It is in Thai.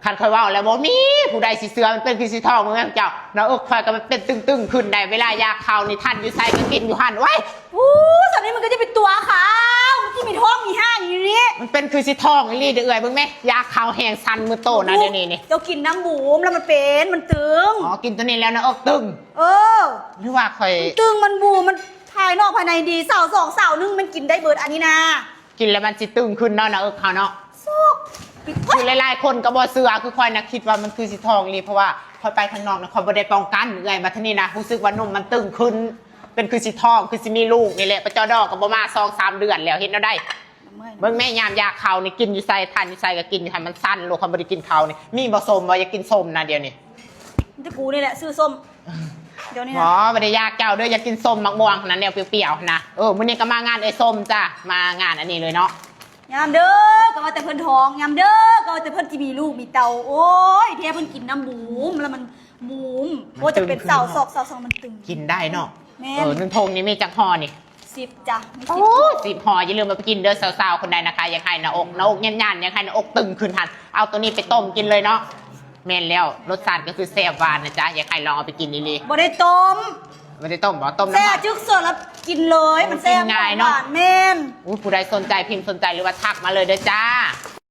คันคอยว่าแล้วบ่มีผู้ใดสิเสือมันเป็นคือสิทองมึงเจ้าเนาะคอยก็มันเป็นตึงขึ้นได้เวลายาเขานี่ท่านอยู่ใส่ก็กินอยู่หันไว้อู้ตอนนี้มันก็จะเป็นตัวขาวที่มีท้องมีห้างอย่างนี้มันเป็นคือสิทองนี่เด้อเอ้ยเบิ่งแม่ยาเขาแห้งซันมือโตนะเดี๋ยวนี้นี่เจ้ากินน้ำหมูแล้วมันเป็นมันตึงอ๋อกินตัวนี้แล้วนะตึงหรือว่าคอยตึงมันบูมันภายนอกภายในดีเสา2เสา1มันกินได้เบิดอันนี้นะกินแล้วมันสิตึงขึ้นเนาะนะเขาเนาะคือหลายๆคนก็บ่เสือคือคอยนะคิดว่ามันคือสิทองนี่เพราะว่าคอยไปข้างนอกนะคอยบ่ได้ป้องกันเอ้ยมาที่นี่นะรู้สึกว่านมมันตึงขึ้นเป็นคือสิทองคือสิมีลูกนี่แหละประจอดอกก็บ่มา2-3 เดือนแล้วเห็นแล้วได้เบิ่งแม่ยามยาเขานี่กินอยู่ใส่ทานอยู่ใส่ก็กินให้มันสั้นโลกเขาบ่ได้กินเขานี่มีบ่ส้มบ่อยากกินส้มนะเดี๋ยวนี้จะกูนี่แหละซื้อส้มเดี๋ยวนี้นะอ๋อบ่ได้ยากเจ้าเด้ออยากกินส้มมักม่วงนั้นแนวเปรี้ยวๆนะมื้อนี้ก็มางานไอ้ส้มจ้ะมางานอันนี้เลยเนาะยามเด้อก็ว่าแต่เพิ่นท้องยามเด้อก็ว่าแต่เพิ่นที่มีลูกมีเตาโอ้ยเทียเพิ่นกินน้ำบูมแล้วมันบูมโอ้จะเป็นเสาศอกมันตึงกินได้เนาะ1 ธงนี่มีจักห่อนี่10จ้ะโอ้10 ห่ออย่าลืมมาไปกินเด้อสาวๆคนใดนะคะอยากให้หน้าอกยันๆอยากให้หน้าอกตึงขึ้นทันเอาตัวนี้ไปต้มกินเลยเนาะแม่นแล้วรสชาติก็คือแซ่บหวานนะจ๊ะอยากให้ลองเอาไปกินดีๆบ่ได้ต้มไม่ได้ต้มหรอต้มน้ำแซ่บจึกสดแล้วกินเลยมันแซ่บง่ายเนาะแม่นผู้ใดสนใจพิมพ์สนใจหรือว่าทักมาเลยเด้อจ้า